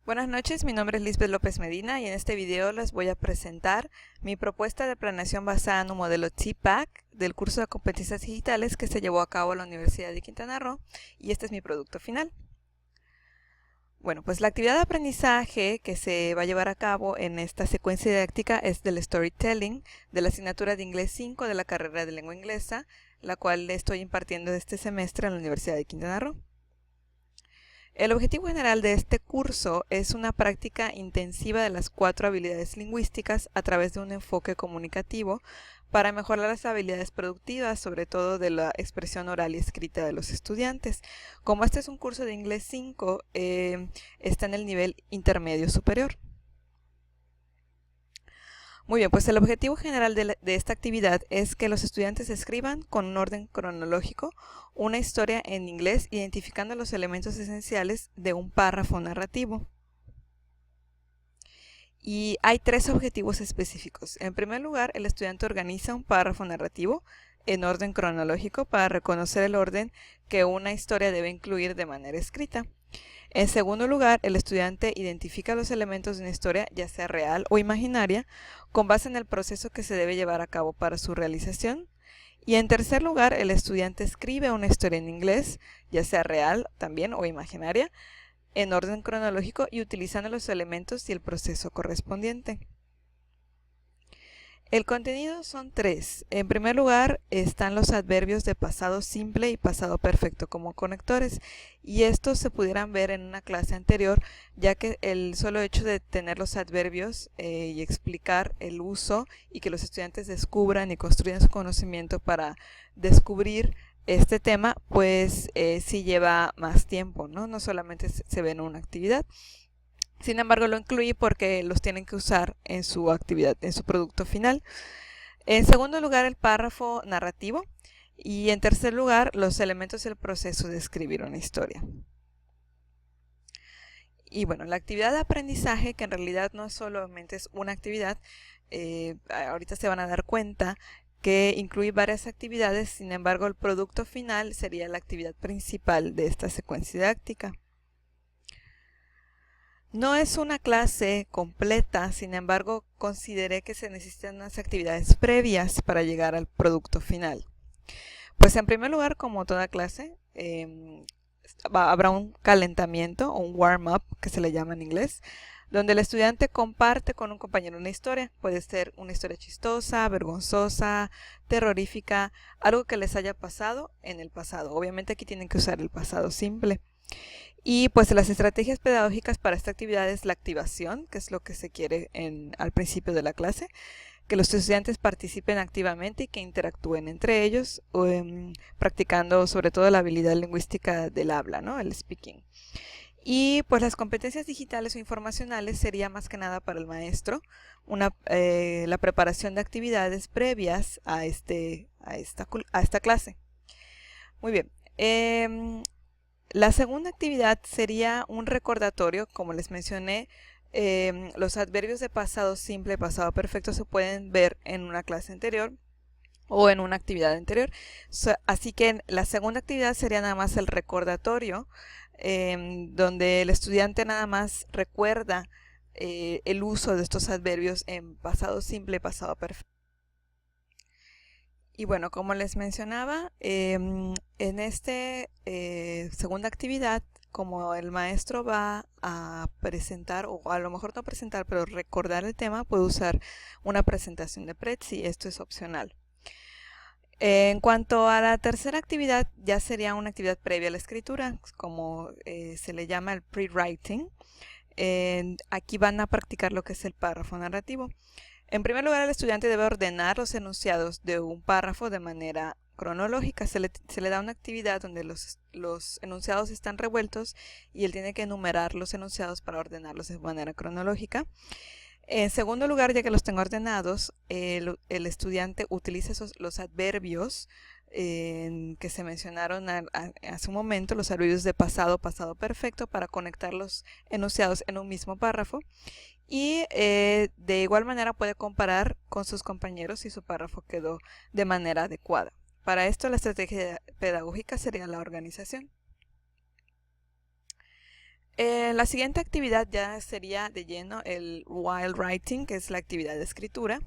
Buenas noches, mi nombre es Lisbeth López Medina y en este video les voy a presentar mi propuesta de planeación basada en un modelo TPACK del curso de competencias digitales que se llevó a cabo en la Universidad de Quintana Roo y este es mi producto final. Bueno, pues la actividad de aprendizaje que se va a llevar a cabo en esta secuencia didáctica es del Storytelling de la asignatura de Inglés 5 de la carrera de Lengua Inglesa, la cual estoy impartiendo este semestre en la Universidad de Quintana Roo. El objetivo general de este curso es una práctica intensiva de las 4 habilidades lingüísticas a través de un enfoque comunicativo para mejorar las habilidades productivas, sobre todo de la expresión oral y escrita de los estudiantes. Como este es un curso de Inglés 5, está en el nivel intermedio superior. Muy bien, pues el objetivo general de esta actividad es que los estudiantes escriban con un orden cronológico una historia en inglés identificando los elementos esenciales de un párrafo narrativo. Y hay 3 objetivos específicos. En primer lugar, el estudiante organiza un párrafo narrativo en orden cronológico para reconocer el orden que una historia debe incluir de manera escrita. En segundo lugar, el estudiante identifica los elementos de una historia, ya sea real o imaginaria, con base en el proceso que se debe llevar a cabo para su realización. Y en tercer lugar, el estudiante escribe una historia en inglés, ya sea real también o imaginaria, en orden cronológico y utilizando los elementos y el proceso correspondiente. El contenido son 3. En primer lugar están los adverbios de pasado simple y pasado perfecto como conectores, y estos se pudieran ver en una clase anterior, ya que el solo hecho de tener los adverbios y explicar el uso y que los estudiantes descubran y construyan su conocimiento para descubrir este tema, pues sí lleva más tiempo, ¿no? No solamente se ve en una actividad. Sin embargo, lo incluí porque los tienen que usar en su actividad, en su producto final. En segundo lugar, el párrafo narrativo. Y en tercer lugar, los elementos del proceso de escribir una historia. Y bueno, la actividad de aprendizaje, que en realidad no solamente es una actividad, ahorita se van a dar cuenta que incluye varias actividades, sin embargo, el producto final sería la actividad principal de esta secuencia didáctica. No es una clase completa, sin embargo, consideré que se necesitan unas actividades previas para llegar al producto final. Pues en primer lugar, como toda clase, habrá un calentamiento o un warm-up, que se le llama en inglés, donde el estudiante comparte con un compañero una historia. Puede ser una historia chistosa, vergonzosa, terrorífica, algo que les haya pasado en el pasado. Obviamente aquí tienen que usar el pasado simple. Y pues las estrategias pedagógicas para esta actividad es la activación, que es lo que se quiere al principio de la clase, que los estudiantes participen activamente y que interactúen entre ellos, practicando sobre todo la habilidad lingüística del habla, ¿no? El speaking. Y pues las competencias digitales o informacionales sería más que nada para el maestro, la preparación de actividades previas a esta clase. Muy bien. La segunda actividad sería un recordatorio, como les mencioné. Los adverbios de pasado simple y pasado perfecto se pueden ver en una clase anterior o en una actividad anterior. Así que la segunda actividad sería nada más el recordatorio, donde el estudiante nada más recuerda el uso de estos adverbios en pasado simple y pasado perfecto. Y bueno, como les mencionaba, en esta segunda actividad, como el maestro va a presentar, o a lo mejor no presentar, pero recordar el tema, puede usar una presentación de Prezi, esto es opcional. En cuanto a la tercera actividad, ya sería una actividad previa a la escritura, como se le llama el pre-writing. Aquí van a practicar lo que es el párrafo narrativo. En primer lugar, el estudiante debe ordenar los enunciados de un párrafo de manera cronológica. Se le da una actividad donde los enunciados están revueltos y él tiene que enumerar los enunciados para ordenarlos de manera cronológica. En segundo lugar, ya que los tengo ordenados, el estudiante utiliza los adverbios que se mencionaron hace un momento, los adverbios de pasado, pasado perfecto, para conectar los enunciados en un mismo párrafo. Y de igual manera puede comparar con sus compañeros si su párrafo quedó de manera adecuada. Para esto la estrategia pedagógica sería la organización. La siguiente actividad ya sería de lleno el while writing, que es la actividad de escritura.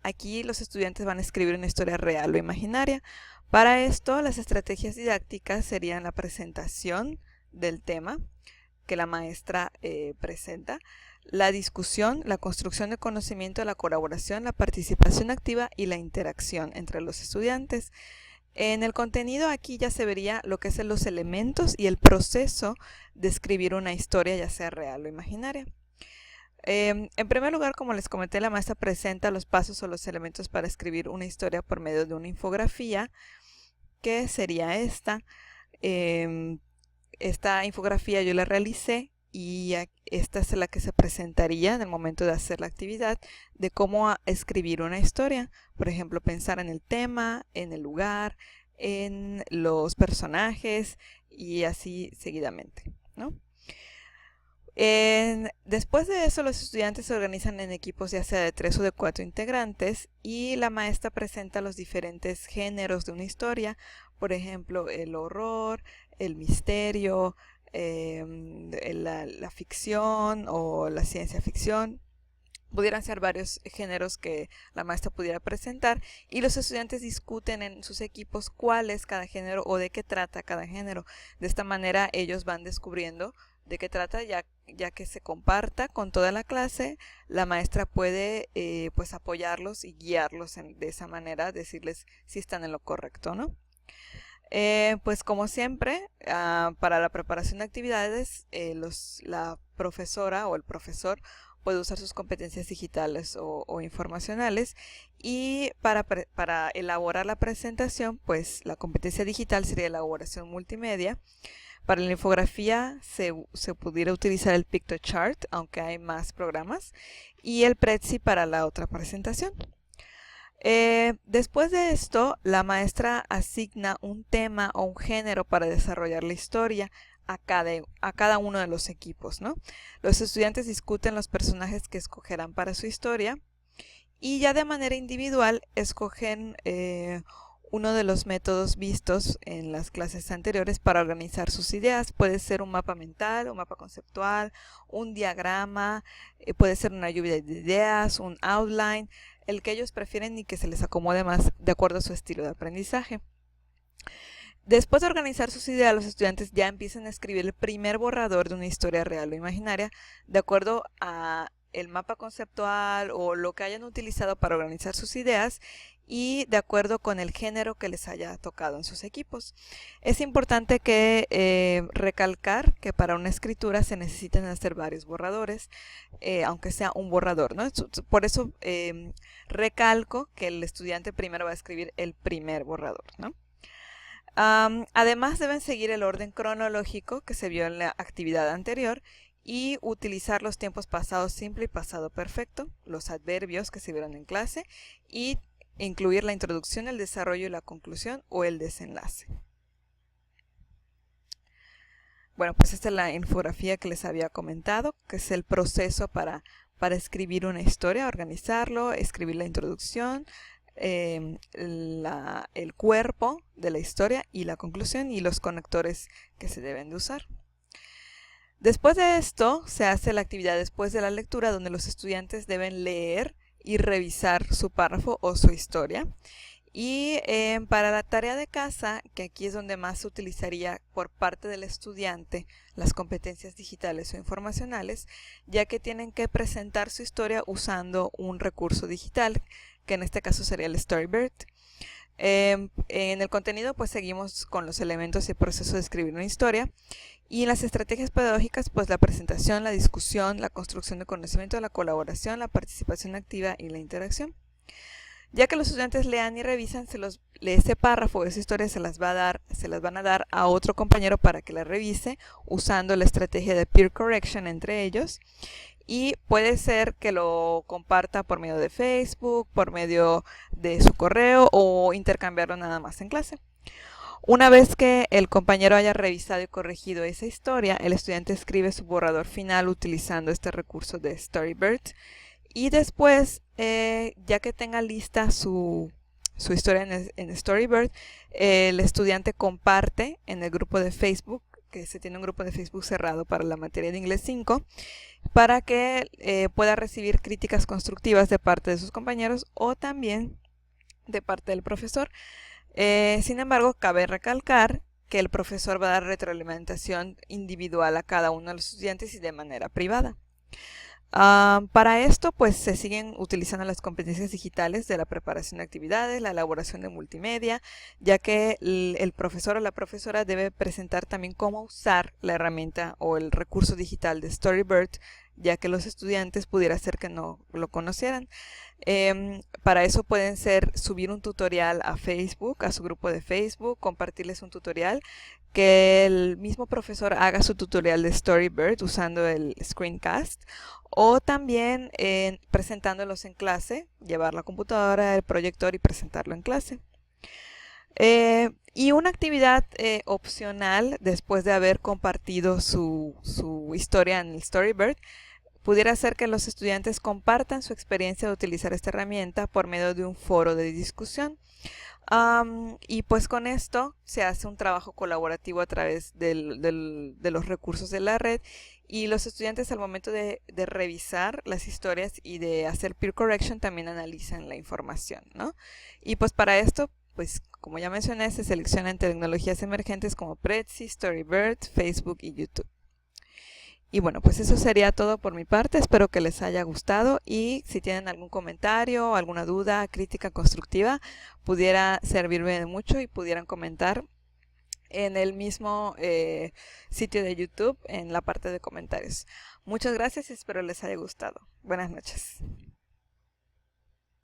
Aquí los estudiantes van a escribir una historia real o imaginaria. Para esto, las estrategias didácticas serían la presentación del tema que la maestra presenta, la discusión, la construcción de conocimiento, la colaboración, la participación activa y la interacción entre los estudiantes. En el contenido aquí ya se vería lo que son los elementos y el proceso de escribir una historia, ya sea real o imaginaria. En primer lugar, como les comenté, la maestra presenta los pasos o los elementos para escribir una historia por medio de una infografía, que sería esta. Esta infografía yo la realicé y esta es la que se presentaría en el momento de hacer la actividad de cómo escribir una historia. Por ejemplo, pensar en el tema, en el lugar, en los personajes y así seguidamente, ¿no? Después de eso, los estudiantes se organizan en equipos ya sea de 3 o de 4 integrantes y la maestra presenta los diferentes géneros de una historia, por ejemplo, el horror, el misterio, la ficción o la ciencia ficción. Pudieran ser varios géneros que la maestra pudiera presentar y los estudiantes discuten en sus equipos cuál es cada género o de qué trata cada género. De esta manera ellos van descubriendo de qué trata, ya que se comparta con toda la clase, la maestra puede pues apoyarlos y guiarlos de esa manera, decirles si están en lo correcto, ¿no? Pues como siempre, para la preparación de actividades, la profesora o el profesor puede usar sus competencias digitales o informacionales y para elaborar la presentación, pues la competencia digital sería elaboración multimedia. Para la infografía se pudiera utilizar el PictoChart, aunque hay más programas, y el Prezi para la otra presentación. Después de esto, la maestra asigna un tema o un género para desarrollar la historia a cada uno de los equipos, ¿no? Los estudiantes discuten los personajes que escogerán para su historia y ya de manera individual escogen uno de los métodos vistos en las clases anteriores para organizar sus ideas. Puede ser un mapa mental, un mapa conceptual, un diagrama, puede ser una lluvia de ideas, un outline, el que ellos prefieren y que se les acomode más de acuerdo a su estilo de aprendizaje. Después de organizar sus ideas, los estudiantes ya empiezan a escribir el primer borrador de una historia real o imaginaria de acuerdo a el mapa conceptual o lo que hayan utilizado para organizar sus ideas y de acuerdo con el género que les haya tocado en sus equipos. Es importante que recalcar que para una escritura se necesitan hacer varios borradores, aunque sea un borrador, ¿no? Por eso recalco que el estudiante primero va a escribir el primer borrador, ¿no? Además deben seguir el orden cronológico que se vio en la actividad anterior y utilizar los tiempos pasado simple y pasado perfecto, los adverbios que se vieron en clase y incluir la introducción, el desarrollo y la conclusión o el desenlace. Bueno, pues esta es la infografía que les había comentado, que es el proceso para escribir una historia, organizarlo, escribir la introducción, el cuerpo de la historia y la conclusión y los conectores que se deben de usar. Después de esto se hace la actividad después de la lectura donde los estudiantes deben leer y revisar su párrafo o su historia. Y para la tarea de casa, que aquí es donde más se utilizaría por parte del estudiante las competencias digitales o informacionales, ya que tienen que presentar su historia usando un recurso digital, que en este caso sería el Storybird. En el contenido pues seguimos con los elementos y el proceso de escribir una historia y en las estrategias pedagógicas pues la presentación, la discusión, la construcción de conocimiento, la colaboración, la participación activa y la interacción. Ya que los estudiantes lean y revisan, ese párrafo, esa historia se las van a dar a otro compañero para que la revise usando la estrategia de peer correction entre ellos. Y puede ser que lo comparta por medio de Facebook, por medio de su correo o intercambiarlo nada más en clase. Una vez que el compañero haya revisado y corregido esa historia, el estudiante escribe su borrador final utilizando este recurso de Storybird. Y después, ya que tenga lista su historia en Storybird, el estudiante comparte en el grupo de Facebook que se tiene un grupo de Facebook cerrado para la materia de Inglés 5, para que pueda recibir críticas constructivas de parte de sus compañeros o también de parte del profesor. Sin embargo, cabe recalcar que el profesor va a dar retroalimentación individual a cada uno de los estudiantes y de manera privada. Para esto, pues se siguen utilizando las competencias digitales de la preparación de actividades, la elaboración de multimedia, ya que el profesor o la profesora debe presentar también cómo usar la herramienta o el recurso digital de Storybird, ya que los estudiantes pudiera ser que no lo conocieran. Para eso pueden ser subir un tutorial a Facebook, a su grupo de Facebook, compartirles un tutorial, que el mismo profesor haga su tutorial de Storybird usando el screencast, o también presentándolos en clase, llevar la computadora, el proyector y presentarlo en clase. Y una actividad opcional, después de haber compartido su historia en el Storybird, pudiera ser que los estudiantes compartan su experiencia de utilizar esta herramienta por medio de un foro de discusión. Y pues con esto se hace un trabajo colaborativo a través de los recursos de la red, y los estudiantes al momento de revisar las historias y de hacer peer correction también analizan la información, ¿no? Y pues para esto, pues como ya mencioné, se seleccionan tecnologías emergentes como Prezi, Storybird, Facebook y YouTube. Y bueno, pues eso sería todo por mi parte. Espero que les haya gustado, y si tienen algún comentario, alguna duda, crítica constructiva, pudiera servirme de mucho y pudieran comentar en el mismo sitio de YouTube en la parte de comentarios. Muchas gracias y espero les haya gustado. Buenas noches.